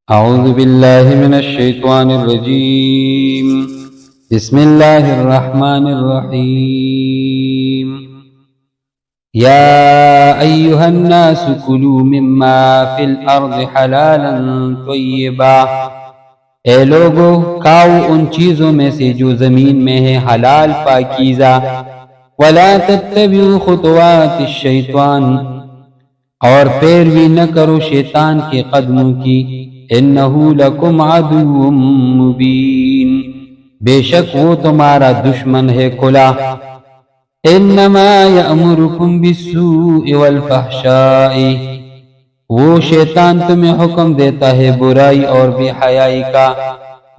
أعوذ بالله من الشيطان الرجيم. بسم الله الرحمن الرحيم. يا أيها الناس كلوا مما في الأرض حلالا طيبا. اے لوگو کھاؤ ان چیزوں میں سے جو زمین میں ہے حلال پاکیزہ. ولا تتبعوا خطوات الشیطان، اور پیروی نہ کرو شیطان کے قدموں کی. انہو لکم عدو مبین، بے شک وہ تمہارا دشمن ہے کھلا. انما یأمرکم بالسوء والفحشاء، وہ شیطان تمہیں حکم دیتا ہے برائی اور بے حیائی کا.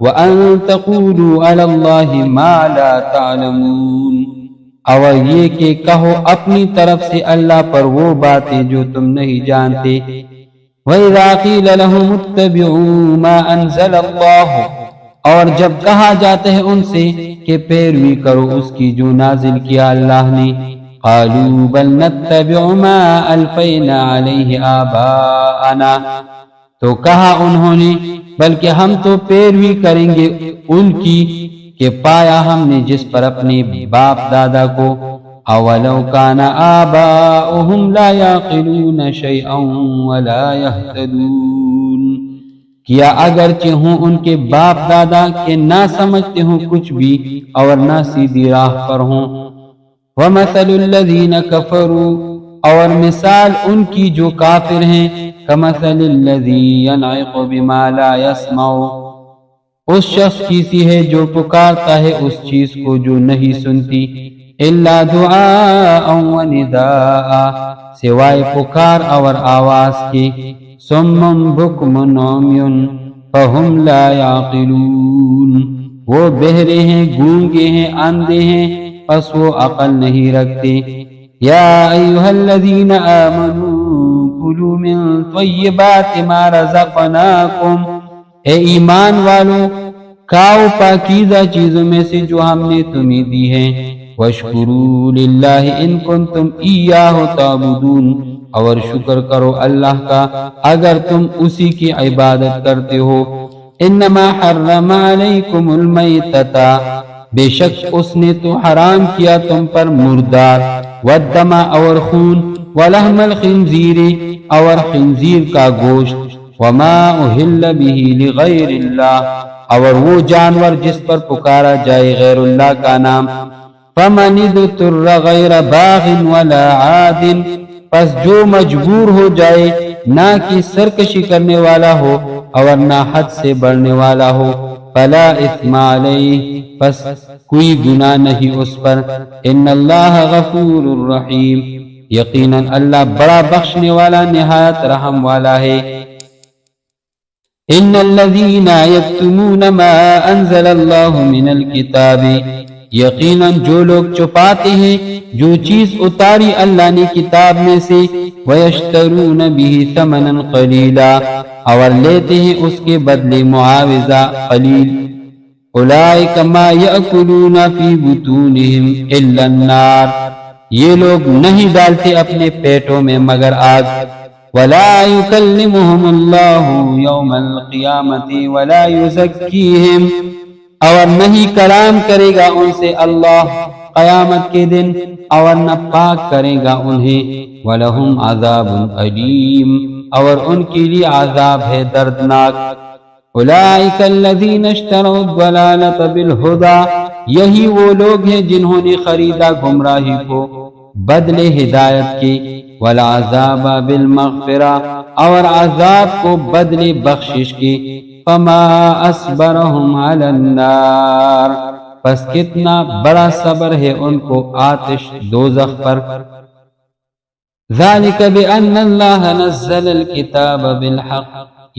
وَأَن تَقُولُوا عَلَى اللَّهِ مَا لَا تَعْلَمُونَ، اور یہ کہ کہو اپنی طرف سے اللہ پر وہ باتیں جو تم نہیں جانتے. وَإِذَا قِيلَ لَهُمُ اتَّبِعُوا مَا أَنزَلَ اللَّهُ، اور جب کہا جاتا ہے ان سے کہ پیروی کرو اس کی جو نازل کیا اللہ نے. قَالُوا بَلْ نَتَّبِعُ مَا أَلْفَيْنَا عَلَيْهِ آبَاءَنَا، تو کہا انہوں نے بلکہ ہم تو پیروی کریں گے ان کی کہ پایا ہم نے جس پر اپنے باپ دادا کو. اولو کان آباؤہم لا یعقلون شیئا ولا یہتدون، کیا اگرچہ ہوں ان کے باپ دادا کہ نہ سمجھتے ہوں کچھ بھی اور نہ سیدھی راہ پر ہوں. ومثل الذین کفروا، اور مثال ان کی جو کافر ہیں. کمثل الذی ینعق بما لا یسمع، اس شخص کی سی ہے جو پکارتا ہے اس چیز کو جو نہیں سنتی. الا دعاء و نداء، سوائے پکار اور آواز کے. صم بکم عمی فہم لا یعقلون، وہ بہرے ہیں، گونگے ہیں، اندھے ہیں، پس وہ عقل نہیں رکھتے. یا ایھا الذین آمنوا کلوا من طیبات ما رزقناکم، اے ایمان والو کھاؤ پاکیزہ چیزوں میں سے جو ہم نے تمہیں دی ہیں. واشکروا للہ ان کنتم ایاہ تعبدون، اور شکر کرو اللہ کا اگر تم اسی کی عبادت کرتے ہو. انما حرم علیکم المیتۃ، بے شک اس نے تو حرام کیا تم پر مردار. والدم، اور خون. ولحم الخنزیر، اور خنزیر کا گوشت. وما اہل بہ لغیر اللہ، اور وہ جانور جس پر پکارا جائے غیر اللہ کا نام. فمن اضطر غیر باغ ولا عاد، پس جو مجبور ہو جائے نہ کہ سرکشی کرنے والا ہو اور نہ حد سے بڑھنے والا ہو. فلا اثم علیہ، پس کوئی گناہ نہیں اس پر. ان اللہ غفور الرحیم، یقیناً اللہ بڑا بخشنے والا نہایت رحم والا ہے. ان الذین یکتمون ما انزل اللہ من الکتاب، یقیناً جو لوگ چھپاتے ہیں جو چیز اتاری اللہ نے کتاب میں سے. وَيَشْتَرُونَ بِهِ ثَمَنًا قَلِيلًا، اور لیتے ہیں اس کے بدلے معاوضہ قلیل. أُولَئِكَ مَا يَأْكُلُونَ فِي بُطُونِهِمْ إِلَّا النَّارَ، یہ لوگ نہیں ڈالتے اپنے پیٹوں میں مگر آگ. وَلَا يُكَلِّمُهُمُ اللَّهُ يَوْمَ الْقِيَامَةِ وَلَا يُزَكِّيهِمْ، اور نہیں کلام کرے گا ان سے اللہ قیامت کے دن اور نہ پاک کرے گا انہیں. وَلَهُمْ عَذَابٌ أَلِيمٌ، اور ان کے لیے عذاب ہے دردناک. أُولَئِكَ الَّذِينَ اشْتَرَوُا الضَّلَالَةَ بِالْهُدَى، یہی وہ لوگ ہیں جنہوں نے خریدا گمراہی کو بدلے ہدایت کے. وَالْعَذَابَ بِالْمَغْفِرَةِ، اور عذاب کو بدلے بخشش کے. فما اصبرهم علی النار، پس کتنا بڑا صبر ہے ان کو آتش دوزخ پر. ذالک بأن اللہ نزل الکتاب بالحق،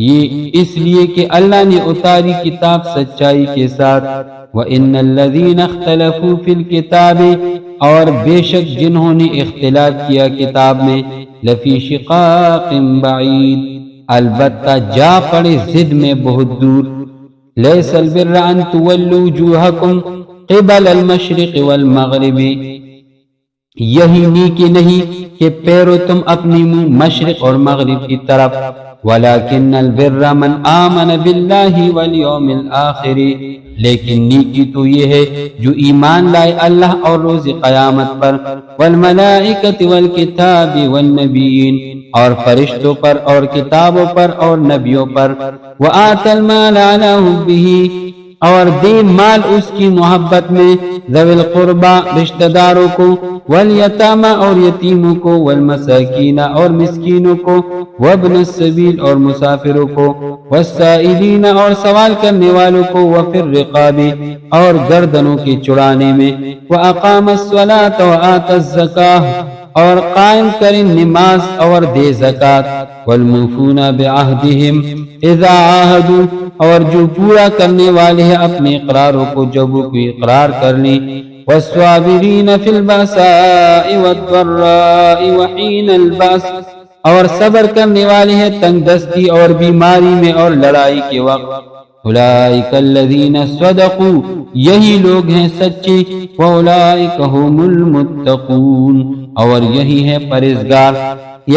یہ اس لیے کہ اللہ نے اتاری کتاب سچائی کے ساتھ. وَإِنَّ الَّذِينَ اخْتَلَفُوا فِي الْكِتَابِ، اور بے شک جنہوں نے اختلاف کیا کتاب میں. لَفِي شِقَاقٍ بَعِيدٍ، البتہ جا پڑے ضد میں بہت دور. لیس البر ان تولوا وجوہکم قبل المشرق والمغرب، یہی نیکی نہیں کہ پھیرو تم اپنی منہ مشرق اور مغرب کی طرف، وَلَكِنَّ الْبِرَّ مَنْ آمَنَ بِاللَّهِ وَالْيَوْمِ الْآخِرِ، لیکن نیکی تو یہ ہے جو ایمان لائے اللہ اور روز قیامت پر، وَالْمَلَائِكَةِ وَالْكِتَابِ وَالنَّبِيِّينَ، اور فرشتوں پر اور کتابوں پر اور نبیوں پر، وَآتَى الْمَالَ عَلَى حُبِّهِ، اور دے مال اس کی محبت میں، ذوی القربى رشتہ داروں کو، والیتامى اور یتیموں کو، والمساکین اور مسکینوں کو، وابن السبیل اور مسافروں کو، والسائلین اور سوال کرنے والوں کو، وفی الرقاب اور گردنوں کے چڑانے میں، واقام الصلاة وآتى الزکاة اور قائم کریں نماز اور دے زکات، والموفون بعہدہم اذا عاہدوا اور جو پورا کرنے والے ہیں اپنے اقراروں کو جب وہ کوئی اقرار کر لیں، والصابرین فی البأساء والضراء وحین البأس اور صبر کرنے والے ہیں تنگ دستی اور بیماری میں اور لڑائی کے وقت، اولئک الذین صدقوا یہی لوگ ہیں سچے، واولئک هم المتقون اور یہی ہے پرہیزگار،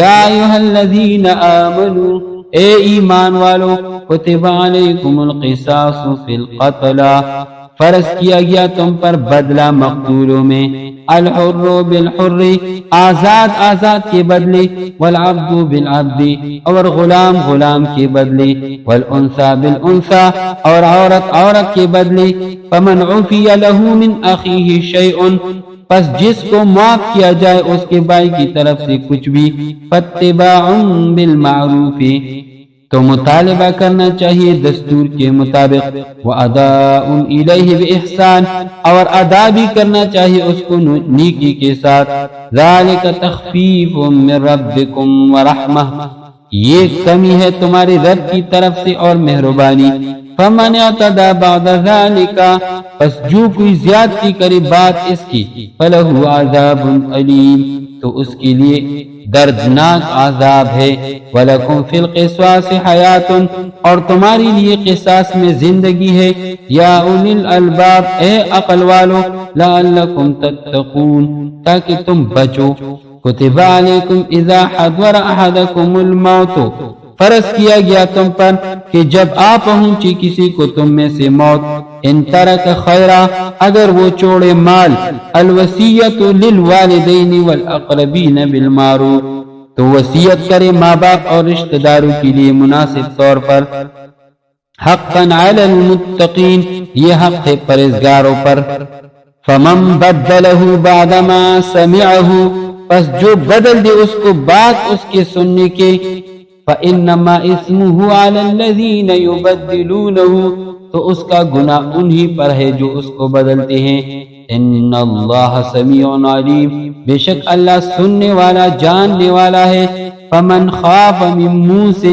یا ایھا الذین آمنوا اے ایمان والو، کتب علیکم القصاص فی القتلى فرض کیا گیا تم پر بدلہ مقتولوں میں، الحر بالحر آزاد کے بدلے، والعبد بالعبد اور غلام غلام کے بدلے، والانثى بالانثى اور عورت کے بدلے، فمن عفی له من اخیہ شیء پس جس کو معاف کیا جائے اس کے بھائی کی طرف سے کچھ بھی، فاتباع بالمعروف تو مطالبہ کرنا چاہیے دستور کے مطابق، واداء الیہ باحسان اور ادا بھی کرنا چاہیے اس کو نیکی کے ساتھ، ذالک تخفیف من ربکم ورحمہ یہ کمی ہے تمہاری رب کی طرف سے اور مہربانی، فمن اعتدى بعد ذلك پس جو کوئی زیادتی کرے بعد اس کی، فلہ عذاب علیم تو اس کے لیے دردناک عذاب ہے، وَلَكُمْ فِي الْقِصَاصِ حَيَاتٌ اور تمہاری لیے قصاص میں زندگی ہے، یا اولی الالباب اے عقل والو، لَعَلَّكُمْ تَتَّقُونَ تاکہ تم بچو، کتب علیکم اذا حضر احدکم الموت فرض کیا گیا تم پر کہ جب آ پہنچی کسی کو تم میں سے موت، ان ترک خیرا اگر وہ چھوڑے مال، الوصیت للوالدین والاقربین بالمعروف تو وصیت کرے ماں باپ اور رشتہ داروں کے لیے مناسب طور پر، حقا علی المتقین یہ حق ہے پرہیزگاروں پر، فمن بدلہ بعدما سمعہ پس جو بدل دے اس کو بعد اس کے سننے کے، فإنما اسمہ علی الذین یبدلونہ تو اس کا گناہ انہی پر ہے جو اس کو بدلتے ہیں، ان اللہ سمیع علیم بے شک اللہ سننے والا جاننے والا ہے، فمن خاف من موص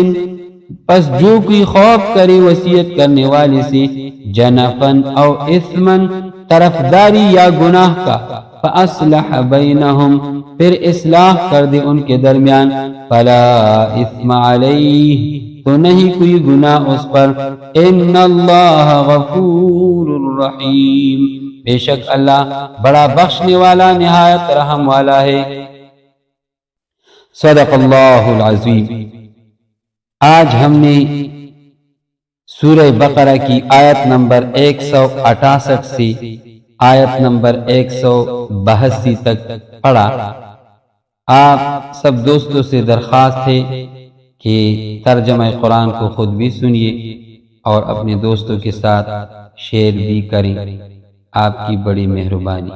پس جو کوئی خوف کرے وصیت کرنے والے سے، جنفن او اثمن طرفداری یا گناہ کا، فاصلح بینہم پھر اصلاح کر دے ان کے درمیان، فلا اثم علیہ تو نہیں کوئی گناہ اس پر، ان اللہ غفور رحیم بے شک اللہ بڑا بخشنے والا نہایت رحم والا ہے۔ صدق اللہ العظیم۔ آج ہم نے سورہ بقرہ کی آیت نمبر 168 سے آیت نمبر 182 تک پڑھا۔ آپ سب دوستوں سے درخواست ہے کہ ترجمہ قرآن کو خود بھی سنیے اور اپنے دوستوں کے ساتھ شیئر بھی کریں، آپ کی بڑی مہربانی۔